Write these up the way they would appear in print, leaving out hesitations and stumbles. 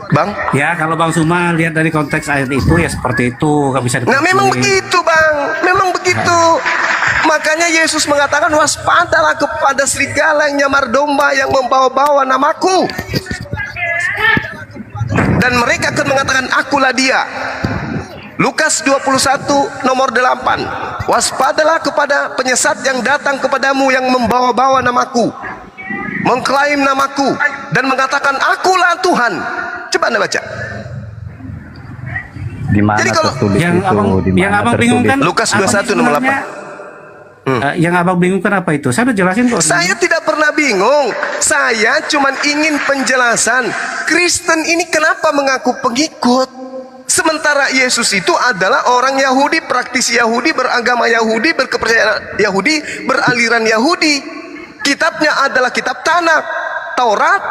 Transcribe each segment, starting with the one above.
Bang? Ya, kalau Bang Suma lihat dari konteks ayat itu ya seperti itu, nggak bisa Nah, memang dipungkiri. begitu, Bang. Memang begitu. Makanya Yesus mengatakan, waspadalah kepada serigala yang nyamar domba yang membawa-bawa namaku. Dan mereka akan mengatakan, akulah dia. Lukas 21 nomor 8. Waspadalah kepada penyesat yang datang kepadamu yang membawa-bawa namaku, mengklaim namaku dan mengatakan akulah Tuhan. Coba Anda baca. Di mana Jadi kalau tertulis yang itu? abang, Di mana yang abang tertulis? bingung kan? Lukas apa 21 nomor sebenarnya, yang abang bingung kan apa itu? Saya udah jelasin kok. Saya tidak pernah bingung. Saya cuma ingin penjelasan. Kristen ini kenapa mengaku pengikut? Sementara Yesus itu adalah orang Yahudi, praktisi Yahudi, beragama Yahudi, berkepercayaan Yahudi, beraliran Yahudi. Kitabnya adalah kitab Tanakh, Taurat,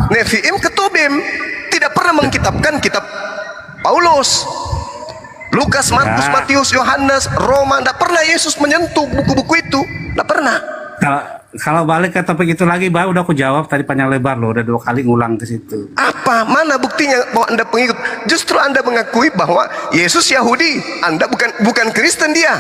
Nevi'im, Ketubim. Tidak pernah mengkitabkan kitab Paulus, Lukas, Markus, Ya. Matius, Yohanes, Roma. Tidak pernah Yesus menyentuh buku-buku itu. Tidak pernah. Kalau balik ke topik itu lagi, Bang, udah aku jawab tadi panjang lebar loh, udah 2 kali ngulang ke situ. Apa? Mana buktinya bahwa Anda pengikut? Justru Anda mengakui bahwa Yesus Yahudi, Anda bukan Kristen dia.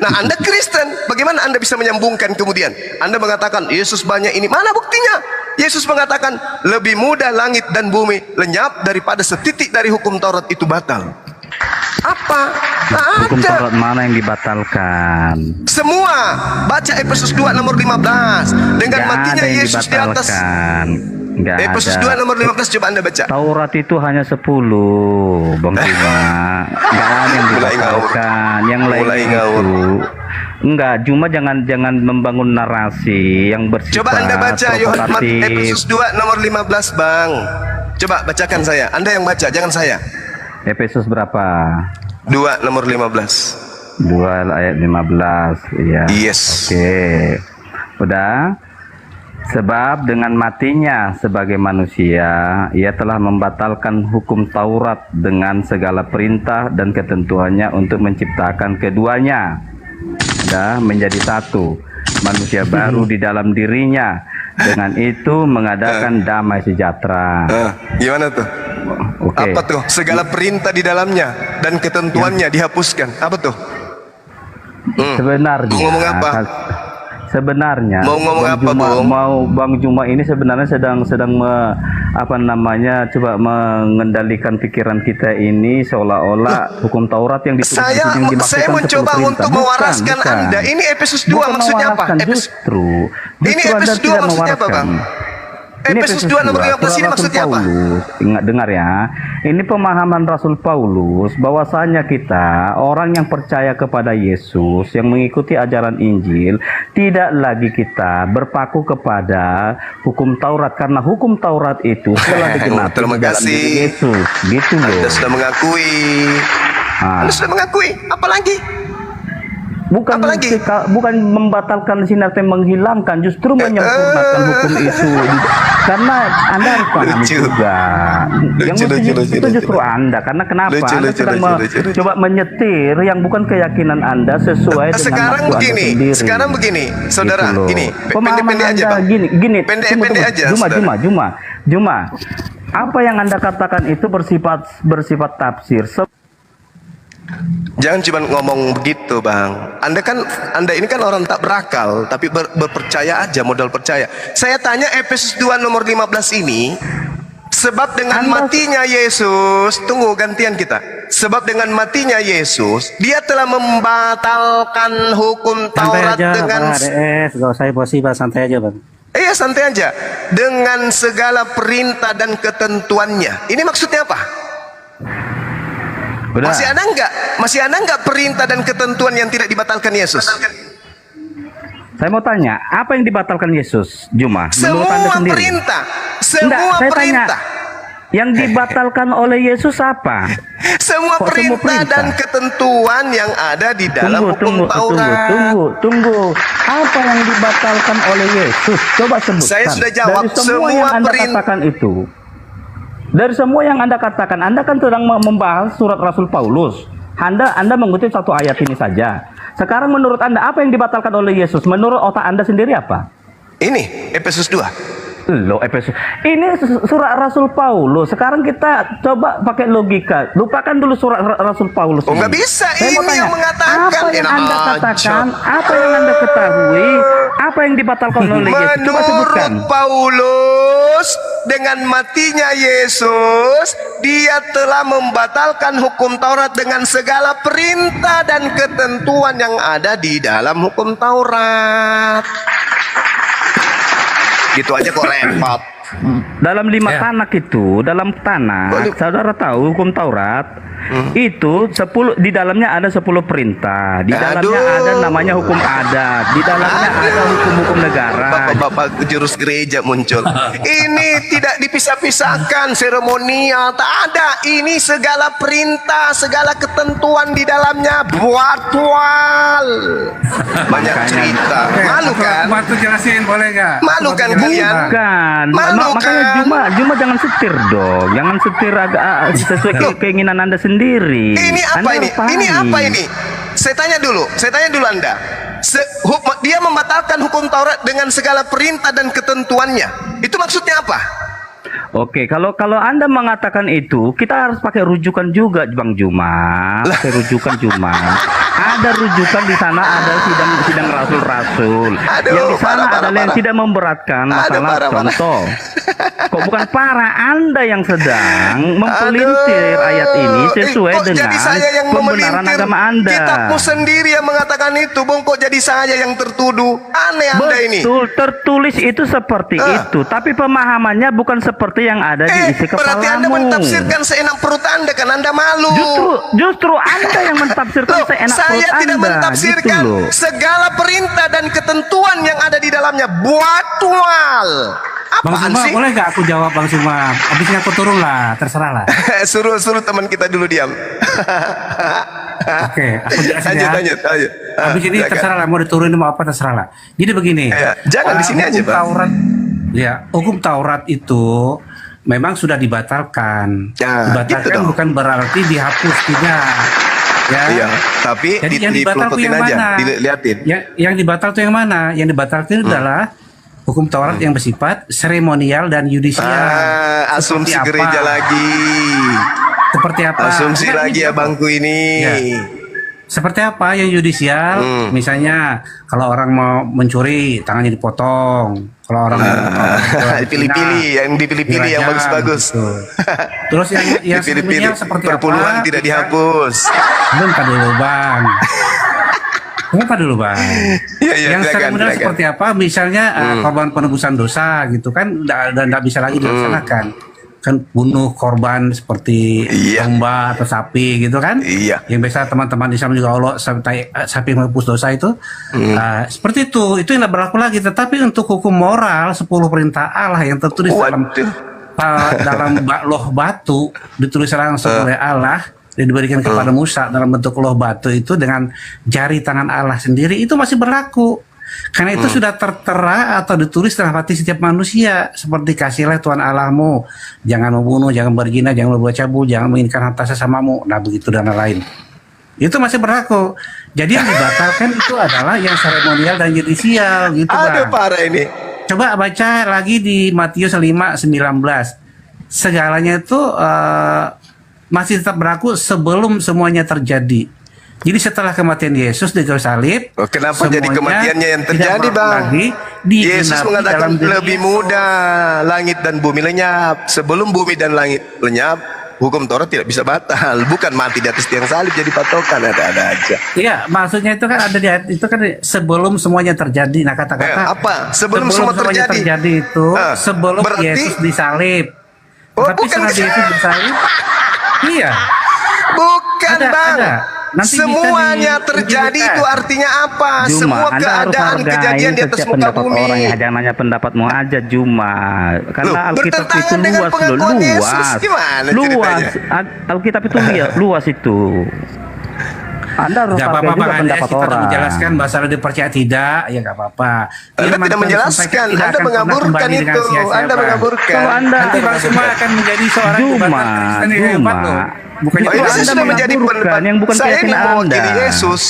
Nah, Anda Kristen, bagaimana Anda bisa menyambungkan kemudian? Anda mengatakan Yesus banyak ini. Mana buktinya? Yesus mengatakan lebih mudah langit dan bumi lenyap daripada setitik dari hukum Taurat itu batal. Apa? Nah, Hukum ada. Taurat mana yang dibatalkan? Semua. Baca Efesus 2 nomor 15. Dengan Nggak matinya ada yang Yesus di atas. dibatalkan. Nggak Efesus ada. 2 nomor 15, coba Anda baca. Taurat itu hanya 10, Bang Bima. Nggak ada yang Mulai ngawur. dibatalkan. Yang lain Mulai itu ngawur. enggak, cuma jangan membangun narasi yang bersifat Coba Anda baca provokatif. Efesus 2 nomor 15, Bang. Coba bacakan saya. Anda yang baca, jangan saya. Efesus berapa? 2 nomor 15. 2 ayat 15. Iya. Yes. Oke. Udah. Sebab dengan matinya sebagai manusia, ia telah membatalkan hukum Taurat dengan segala perintah dan ketentuannya untuk menciptakan keduanya. Dah menjadi satu. Manusia baru di dalam dirinya. Dengan itu mengadakan damai sejahtera. Gimana tuh? Oke. Apa tuh? Segala perintah di dalamnya dan ketentuannya dihapuskan. Apa tuh? Sebenarnya Mau ngomong apa? Sebenarnya Mau ngomong Bang apa, Juma, Bung? Bang Juma ini sebenarnya sedang coba mengendalikan pikiran kita ini seolah-olah hukum Taurat yang ditulis Saya yang dimaksudkan saya mencoba 10 perintah. untuk mewaraskan Bukan. Anda. Ini Efesus 2 Bukan maksudnya apa? mewaraskan, justru Ini Anda Efesus 2 tidak maksudnya apa, mewaraskan. Bang? Efesus 2 nomor 15 ini Rasul maksudnya apa? Paulus, ingat dengar ya. Ini pemahaman Rasul Paulus bahwasanya kita orang yang percaya kepada Yesus, yang mengikuti ajaran Injil, tidak lagi kita berpaku kepada hukum Taurat karena hukum Taurat itu telah digenapi Terima di dalam kasih. diri Yesus. Gitu loh. Anda sudah mengakui. Ah. Anda sudah mengakui. Apalagi? Bukan Apalagi? bukan membatalkan sinar yang menghilangkan, justru menyempurnakan hukum itu. Karena Anda harus pahami Lucu. juga. Yang Lucu, mesti itu justru Anda. Karena kenapa? Lucu, Anda lucu, sedang lucu. coba menyetir yang bukan keyakinan Anda sesuai dengan Sekarang nafsu Anda begini, sendiri. sekarang begini, saudara, Gitu loh. gini, Pemahaman pendek-pendek aja, Anda Bang. gini. Pendek-pendek Tunggu. aja, saudara. Juma. Apa yang Anda katakan itu bersifat tafsir. Jangan cuma ngomong begitu, Bang. Anda ini kan orang tak berakal, tapi berpercaya aja, modal percaya. Saya tanya Efesus 2 nomor 15 ini, sebab dengan matinya Yesus, tunggu gantian kita. Sebab dengan matinya Yesus, dia telah membatalkan hukum Santai Taurat aja, dengan Pak ADS, gak usah emosi, Pak, santai aja, Bang. Iya, santai aja. Dengan segala perintah dan ketentuannya. Ini maksudnya apa? Udah. Masih ada enggak perintah dan ketentuan yang tidak dibatalkan Yesus? Saya mau tanya, apa yang dibatalkan Yesus, Juma? Menurut Anda Semua sendiri? perintah. Enggak, Semua saya perintah. tanya, yang dibatalkan oleh Yesus apa? Semua Kok semua perintah perintah? dan ketentuan yang ada di dalam hukum Taurat. Tunggu. Apa yang dibatalkan oleh Yesus? Coba sebutkan. Saya sudah jawab, Dari semua semua yang Anda perintah. katakan itu. Dari semua yang Anda katakan, Anda kan sedang membahas surat Rasul Paulus. Anda mengutip satu ayat ini saja. Sekarang menurut Anda, apa yang dibatalkan oleh Yesus? Menurut otak Anda sendiri apa? Ini Efesus 2. Loh, Efesus. Ini surat Rasul Paulus. Sekarang kita coba pakai logika. Lupakan dulu surat Rasul Paulus. Oh, nggak bisa. Saya mau Ini tanya, yang mengatakan. apa yang Enak Anda aja. katakan? Apa yang Anda ketahui? Apa yang dibatalkan oleh Yesus? Coba sebutkan. Menurut Paulus, dengan matinya Yesus, dia telah membatalkan hukum Taurat dengan segala perintah dan ketentuan yang ada di dalam hukum Taurat. Gitu aja kok repot. Dalam 5 Ya. tanak itu, dalam tanah, Boleh. saudara tahu hukum Taurat itu 10, di dalamnya ada 10 perintah, di dalamnya Aduh. ada namanya hukum adat, di dalamnya ada hukum-hukum negara. Bapak-bapak jurus gereja muncul. Ini tidak dipisah-pisahkan seremonial, tak ada. Ini segala perintah, segala ketentuan di dalamnya buatwal. Banyak Makanya. cerita. Malu kan? Bantu jelasin boleh nggak? Malu kan Bantu jelasin, kalian? Bang. Bukan, Malu makanya kan? Juma jangan setir dong, jangan setir agak sesuai Loh. keinginan Anda sendiri. Ini apa Anda ini? harus pahami. Ini apa ini? Saya tanya dulu Anda. Dia membatalkan hukum Taurat dengan segala perintah dan ketentuannya. Itu maksudnya apa? Oke, kalau Anda mengatakan itu, kita harus pakai rujukan juga, Bang Juma. Pakai rujukan Juma. Ada rujukan di sana, ada sidang rasul-rasul. Aduh, Yang di sana parah, adalah yang parah. tidak memberatkan Aduh, masalah parah. contoh. Kok bukan para Anda yang sedang mempelintir Aduh, ayat ini sesuai kok dengan jadi saya yang pembenaran memelintir? agama Anda. Kitabmu sendiri yang mengatakan itu, Bung. Kok jadi saya yang tertuduh? Aneh Anda ini. Betul, tertulis itu seperti itu, tapi pemahamannya bukan seperti yang ada di isi Berarti Anda kepalamu. mentafsirkan seenak perut Anda, kan Anda malu. Justru Anda yang mentafsirkan Loh, seenak saya perut tidak Anda, mentafsirkan gitu loh. segala perintah dan ketentuan yang ada di dalamnya buatwal. Bang Apaan Suma, sih? boleh nggak aku jawab Bang Suma? Habisnya aku turun lah, terserah lah. suruh teman kita dulu diam. Oke, aku jelasin ya. lanjut. Habis ini Silakan. terserah lah, mau diturunin mau apa terserah lah. Jadi begini. Ya, jangan di sini aja, hukum Bang. Taurat, ya, hukum Taurat itu memang sudah dibatalkan. Ya, Dibatalkan gitu dong. bukan berarti dihapus, tidak. Ya. Iya, tapi Jadi yang dibatal tuh dipelototin yang aja, mana? diliatin. Yang dibatal tuh yang mana? Yang dibatalkan adalah hukum Taurat yang bersifat seremonial dan yudisial. Asumsi Seperti apa? gereja lagi. Seperti apa? Asumsi Enggak, lagi ini ya apa? bangku ini. Ya. Seperti apa yang yudisial? Misalnya kalau orang mau mencuri tangannya dipotong. Kalau orang Pilih-pilih, yang dipilih-pilih yang dirajam, bagus-bagus. gitu. Terus yang Dipilih-pilih. seremonial seperti Perpuluhan apa? tidak dihapus. Bentar dulu bang. Bentar dulu bang. Iya, iya, Yang silakan, seremonial silakan. seperti apa? Misalnya korban penebusan dosa gitu kan, dan tidak bisa lagi dilaksanakan. Kan bunuh korban seperti Iya. domba atau sapi gitu kan? Iya. Yang biasa teman-teman Islam juga Allah sapi menebus dosa itu seperti itu yang tidak berlaku lagi. Tetapi untuk hukum moral 10 perintah Allah yang tertulis dalam loh batu, ditulis langsung oleh Allah dan diberikan kepada Musa dalam bentuk loh batu itu dengan jari tangan Allah sendiri, itu masih berlaku. Karena itu sudah tertera atau ditulis dalam hati setiap manusia, seperti kasihlah Tuhan Allahmu, jangan membunuh, jangan berzina, jangan berbuat cabul, jangan menginginkan harta sesamamu, nah begitu dan lain. Itu masih berlaku. Jadi yang dibatalkan itu adalah yang seremonial dan judisial gitu, Aduh, Bang. parah ini. Coba baca lagi di Matius 5:19. Segalanya itu masih tetap berlaku sebelum semuanya terjadi. Jadi setelah kematian Yesus di kayu salib, Oh, kenapa jadi semuanya kematiannya yang tidak terjadi, berlaku Bang? lagi, Yesus digenapi mengatakan dalam diri lebih Yesus. mudah langit dan bumi lenyap. Sebelum bumi dan langit lenyap, hukum Taurat tidak bisa batal. Bukan mati di atas tiang salib jadi patokan, ada-ada aja. Iya, maksudnya itu kan ada di itu kan sebelum semuanya terjadi. Nah, kata-kata Apa? Sebelum semua semuanya terjadi. itu sebelum berarti- Yesus disalib. Oh, Tapi bukan setelah bisa. Yesus disalib, iya. Bukan, Ada, Bang. ada. Nanti bisa Semuanya di- terjadi dibuka. itu artinya apa? Juma, Semua Anda harus keadaan hargai kejadian di atas setiap muka pendapat bumi. orang ya, jangan nanya pendapatmu aja Juma. Karena Loh, Alkitab bertentangan itu dengan luas loh, pengakuan Yesus. luas. Gimana Luas. ceritanya? Alkitab itu luas itu. Anda harus Gak hargai apa-apa juga Bang Ades, pendapat kita orang. menjelaskan bahasa lo dipercaya tidak, ya gak apa-apa. Anda Firman tidak Tuhan menjelaskan, disampaikan tidak Anda akan pernah mengaburkan kembali dengan itu. sia-sia, Anda Bang. mengaburkan. Kalau Anda Nanti Bang Suma akan menjadi seorang Juma, jembatan Kristen yang hebat loh. bukannya Oh, ini Anda sudah menjadi mengaburkan pendapat. yang bukan Saya ini keyakinan mewakili Anda. Yesus.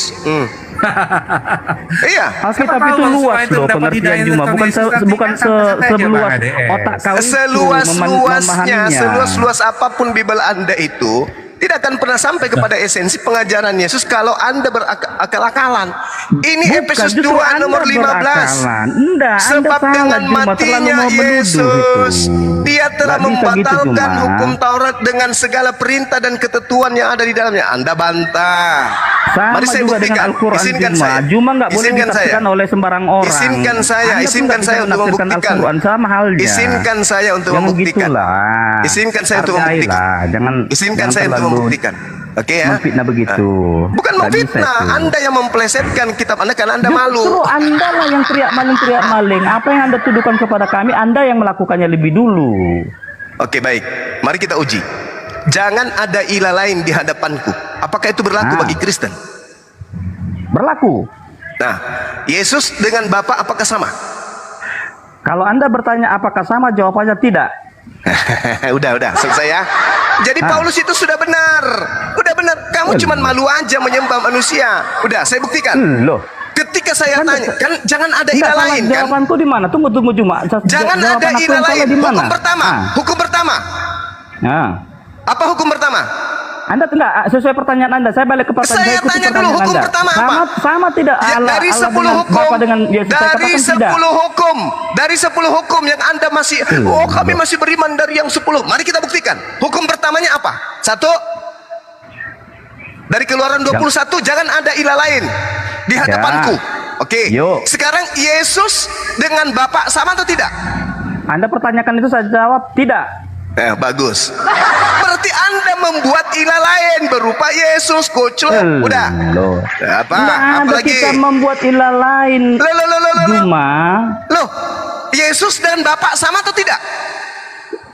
Iya. Alkitab Siapa tahu itu loh, luas supaya itu loh dapat pengertian hidayah Juma, tentang bukan Yesus nanti bukan kan santai aja, semeluas Bang Ade. otak kau itu Seluas-luasnya, memahaminya. seluas-luas apapun Bible Anda itu tidak akan pernah sampai kepada esensi pengajaran Yesus kalau Anda berakal-akalan. Ini Bukan, Efesus justru 2 Anda nomor 15. berakalan. Enggak, Sebab Anda dengan salah, Juma, terlalu matinya mau menuduh Yesus, itu. Dia telah Nggak bisa gitu, membatalkan Juma. hukum Taurat dengan segala perintah dan ketentuan yang ada di dalamnya. Anda bantah. Sama Mari saya juga dengan buktikan. Al-Quran Izinkan Juma. saya. Juma nggak boleh Izinkan ditafsirkan saya. oleh sembarang orang. Izinkan saya, Anda pun izinkan nggak saya bisa untuk menafsirkan membuktikan. Al-Quran, sama halnya. Izinkan saya untuk Jangan membuktikan. gitulah. Izinkan saya untuk membuktikan. Hargailah. Jangan Izinkan jangan saya untuk terlalu membuktikan. Oke ya. memfitnah begitu. Bukan Nggak bisa memfitnah, itu. Anda yang memplesetkan kitab Anda karena Anda Justru malu. Anda lah yang teriak maling. Apa yang Anda tuduhkan kepada kami, Anda yang melakukannya lebih dulu. Oke baik, mari kita uji. Jangan ada ilah lain di hadapanku. Apakah itu berlaku Nah. bagi Kristen? Berlaku. Nah, Yesus dengan Bapa apakah sama? Kalau Anda bertanya apakah sama, jawabannya tidak. udah, selesai ya. Jadi Ah. Paulus itu sudah benar. Udah benar. Kamu cuma malu aja menyembah manusia. Udah, saya buktikan. Loh. Ketika saya Kan- tanya, kan jangan ada Enggak, ilah salah, lain kan? jawabanku di mana? Tunggu Juma. Jangan Jawaban ada aku ilah yang salah lain. di mana? Hukum pertama. Ah. Hukum pertama. Nah. Apa hukum pertama? Anda tidak sesuai pertanyaan Anda. Saya balik ke pertanyaan. Saya ikuti tanya dulu pertanyaan hukum Anda. pertama apa? Sama tidak Ya, Allah, dari Allah 10 dengan hukum, Bapa dengan Yesus. Saya dari katakan 10 tidak. hukum, dari 10 hukum yang Anda masih, kami masih beriman dari yang 10. Mari kita buktikan. Hukum pertamanya apa? Satu, dari Keluaran 21, jangan ada ilah lain di hadapanku. Oke. Yuk. Sekarang Yesus dengan Bapa sama atau tidak? Anda pertanyakan itu, saya jawab tidak. Bagus. Berarti Anda membuat ilah lain berupa Yesus, kucluk. Udah. Loh. Apa? Tidak Apa ada lagi? kita membuat ilah lain. Loh. Juma. Loh, Yesus dan Bapak sama atau tidak?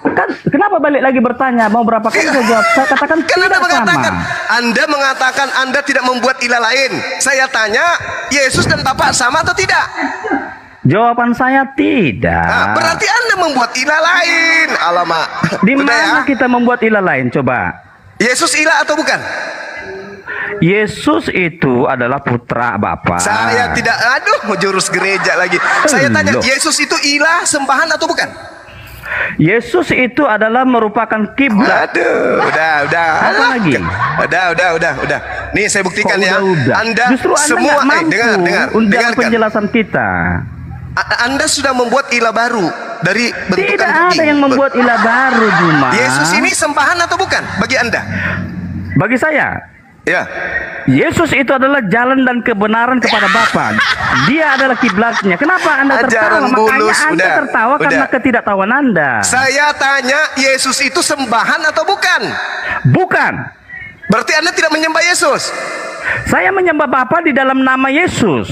Kan kenapa balik lagi bertanya? Mau berapa kali saya jawab? Saya katakan Kan tidak sama. Anda mengatakan Anda tidak membuat ilah lain. Saya tanya, Yesus dan Bapak sama atau tidak? Jawaban saya tidak. Nah, berarti Anda membuat ilah lain. Alamak. Di Udah mana ya? kita membuat ilah lain? Coba. Yesus ilah atau bukan? Yesus itu adalah putra Bapa. Saya tidak, aduh, jurus gereja lagi. Saya tanya, Loh. Yesus itu ilah sembahan atau bukan? Yesus itu adalah merupakan kiblat. Aduh, udah. Apa lagi? Udah. Nih saya buktikan Kok ya. udah? Anda Justru Anda semua nggak mampu untuk dengarkan. penjelasan kita. Anda sudah membuat ilah baru dari bentukan Tidak ada yang membuat ilah baru, Juma. Yesus ini sembahan atau bukan bagi Anda? Bagi saya, Ya. Yesus itu adalah jalan dan kebenaran kepada Bapa. Dia adalah kiblatnya. Kenapa Anda tertawa? Ajaran Makanya bulus, Anda udah. tertawa karena ketidaktahuan Anda. Saya tanya, Yesus itu sembahan atau bukan? Bukan. Berarti Anda tidak menyembah Yesus. Saya menyembah Bapa di dalam nama Yesus.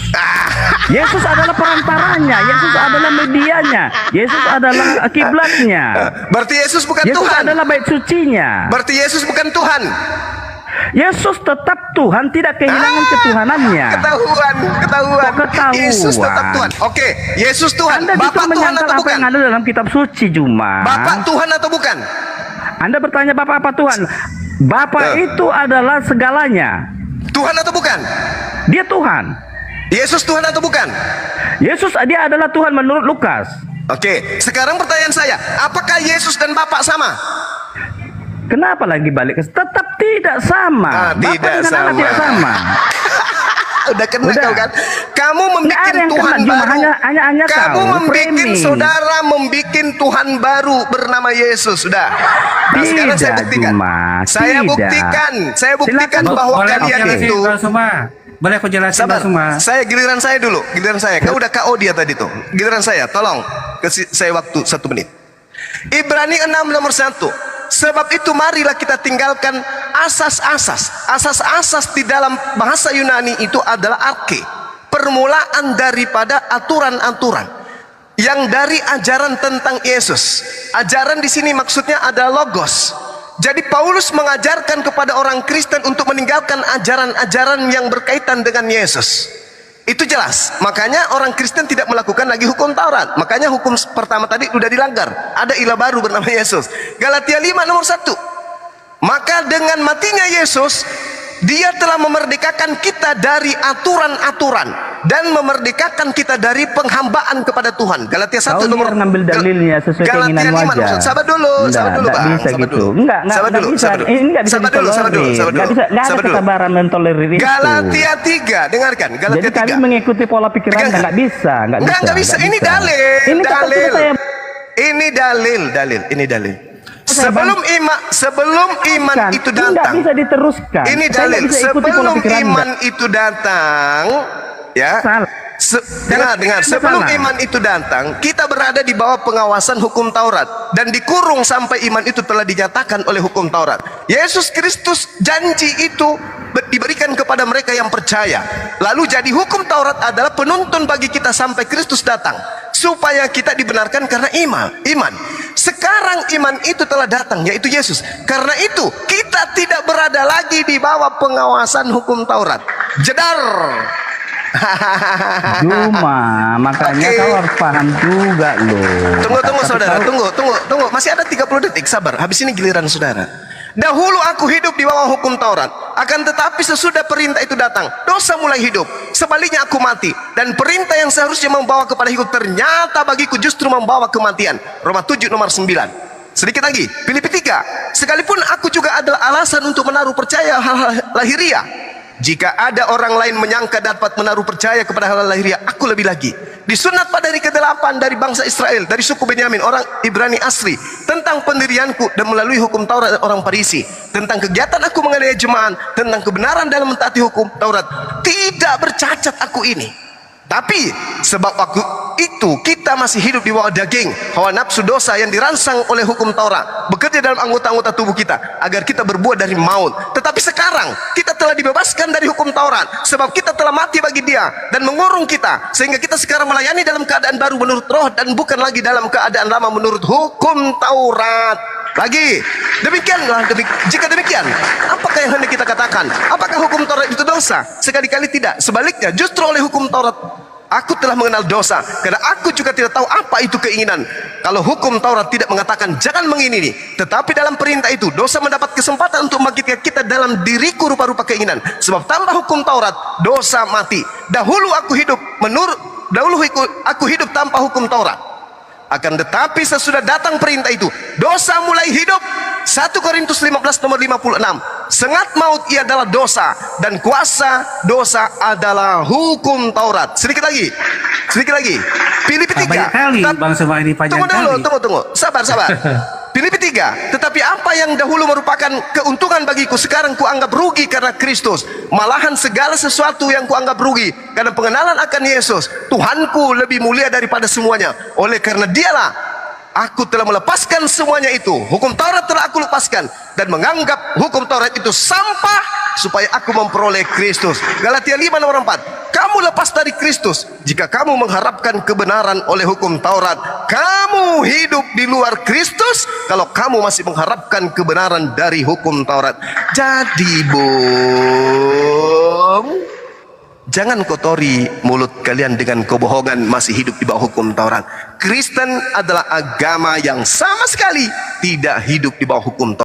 Yesus adalah perantaranya. Yesus adalah medianya. Yesus adalah kiblatnya. Berarti Yesus bukan Yesus Tuhan. adalah bait sucinya. Berarti Yesus bukan Tuhan. Yesus tetap Tuhan, tidak kehilangan ketuhanannya. Ketahuan. Kok ketahuan? Yesus tetap Tuhan. Oke, Yesus Tuhan. Anda justru Bapak Tuhan menyangkal atau apa bukan? yang ada dalam kitab suci, Juma. Bapak Tuhan atau bukan? Anda bertanya Bapak apa Tuhan? Bapak itu adalah segalanya. Tuhan atau bukan? Dia Tuhan. Yesus Tuhan atau bukan? Yesus dia adalah Tuhan menurut Lukas. Oke, sekarang pertanyaan saya, apakah Yesus dan Bapak sama? Kenapa lagi balik ke tetap tidak sama. Bapak Tidak dengan sama. Allah tidak sama. Udah kena Udah. kau kan? Kamu Nggak membuat ada yang Tuhan kena, Juma. baru. Hanya Kamu kau, membuat framing. saudara membuat Tuhan baru bernama Yesus. Sudah. Nah, sekarang saya Tidak, buktikan. Juma. Saya Tidak. buktikan. Saya buktikan Silakan. bahwa Boleh aku kalian jelasin itu. Bang Suma? Boleh aku jelasin Sabar, Bang Suma? saya giliran saya dulu, giliran saya. Kau udah KO dia tadi tuh. Giliran saya, tolong kasih saya waktu 1 menit. Ibrani 6 nomor 1. Sebab itu marilah kita tinggalkan asas-asas. Asas-asas di dalam bahasa Yunani itu adalah arke. Permulaan daripada aturan-aturan yang dari ajaran tentang Yesus. Ajaran di sini maksudnya ada logos. Jadi Paulus mengajarkan kepada orang Kristen untuk meninggalkan ajaran-ajaran yang berkaitan dengan Yesus. Itu jelas. Makanya orang Kristen tidak melakukan lagi hukum Taurat. Makanya hukum pertama tadi sudah dilanggar. Ada ilah baru bernama Yesus. Galatia 5 nomor 1. Maka dengan matinya Yesus, dia telah memerdekakan kita dari aturan-aturan dan memerdekakan kita dari penghambaan kepada Tuhan. Galatia 1 Kau nomor ngambil dalilnya sesuai keinginan wajah. Sabar dulu, Enggak Bang. bisa Sabar gitu. dulu. Enggak bisa. Ini enggak bisa ditolerir. Enggak ada kesabaran mentolerir itu. Galatia 3, dengarkan. Galatia Jadi 3. kami mengikuti pola pikiran enggak bisa. Enggak bisa. Ini dalil. Ini dalil. saya... Ini dalil. Sebelum iman Bukan, itu enggak datang. bisa diteruskan. Ini Saya dalil. nggak bisa ikuti pola Sebelum pikiran iman Anda. itu datang, ya. Salah. Dengar. Sebelum salah. iman itu datang, kita berada di bawah pengawasan hukum Taurat dan dikurung sampai iman itu telah dinyatakan oleh hukum Taurat. Yesus Kristus janji itu diberikan kepada mereka yang percaya. Lalu jadi hukum Taurat adalah penuntun bagi kita sampai Kristus datang, supaya kita dibenarkan karena iman. Sekarang iman itu telah datang, yaitu Yesus. Karena itu kita tidak berada lagi di bawah pengawasan hukum Taurat. Jedar. Cuma makanya kau harus paham juga loh. Tunggu saudara, tunggu. Masih ada 30 detik, sabar. Habis ini giliran saudara. Dahulu aku hidup di bawah hukum Taurat, akan tetapi sesudah perintah itu datang, dosa mulai hidup. Sebaliknya aku mati, dan perintah yang seharusnya membawa kepada hidup ternyata bagiku justru membawa kematian. Roma 7 nomor 9. Sedikit lagi, Filipi 3. Sekalipun aku juga adalah alasan untuk menaruh percaya hal-hal lahiriah. Jika ada orang lain menyangka dapat menaruh percaya kepada hal lahiriah, aku lebih lagi. Disunat pada hari ke-8 dari bangsa Israel, dari suku Benyamin, orang Ibrani asli, tentang pendirianku dan melalui hukum Taurat orang Farisi, tentang kegiatan aku menganiaya jemaat, tentang kebenaran dalam mentaati hukum Taurat. Tidak bercacat aku ini. Tapi sebab waktu itu kita masih hidup di bawah daging, hawa nafsu dosa yang dirangsang oleh hukum Taurat bekerja dalam anggota-anggota tubuh kita agar kita berbuat dari maut. Tetapi sekarang kita telah dibebaskan dari hukum Taurat, sebab kita telah mati bagi dia dan mengurung kita, sehingga kita sekarang melayani dalam keadaan baru menurut roh dan bukan lagi dalam keadaan lama menurut hukum Taurat. Lagi, demikianlah. Jika demikian, apakah yang hendak kita katakan? Apakah hukum Taurat itu dosa? Sekali-kali tidak. Sebaliknya, justru oleh hukum Taurat aku telah mengenal dosa, karena aku juga tidak tahu apa itu keinginan. Kalau hukum Taurat tidak mengatakan jangan mengingini, tetapi dalam perintah itu dosa mendapat kesempatan untuk membangkitkan kita dalam diriku rupa-rupa keinginan. Sebab tanpa hukum Taurat dosa mati. Dahulu aku hidup tanpa hukum Taurat. Akan tetapi sesudah datang perintah itu, dosa mulai hidup. 1 Korintus 15 nomor 56. Sengat maut ia adalah dosa, dan kuasa dosa adalah hukum Taurat. Sedikit lagi. Filipi 3. Banyak kali Bang Sema ini panjang kali. Tunggu. Sabar. Filipi 3. Tetapi apa yang dahulu merupakan keuntungan bagiku, sekarang kuanggap rugi karena Kristus. Malahan segala sesuatu yang kuanggap rugi karena pengenalan akan Yesus, Tuhanku, lebih mulia daripada semuanya. Oleh karena dialah aku telah melepaskan semuanya itu. Hukum Taurat telah aku lepaskan dan menganggap hukum Taurat itu sampah supaya aku memperoleh Kristus. Galatia 5 nomor 4. Kamu lepas dari Kristus jika kamu mengharapkan kebenaran oleh hukum Taurat. Kamu hidup di luar Kristus kalau kamu masih mengharapkan kebenaran dari hukum Taurat. Jadi jangan kotori mulut kalian dengan kebohongan masih hidup di bawah hukum Taurat. Kristen adalah agama yang sama sekali tidak hidup di bawah hukum Taurat.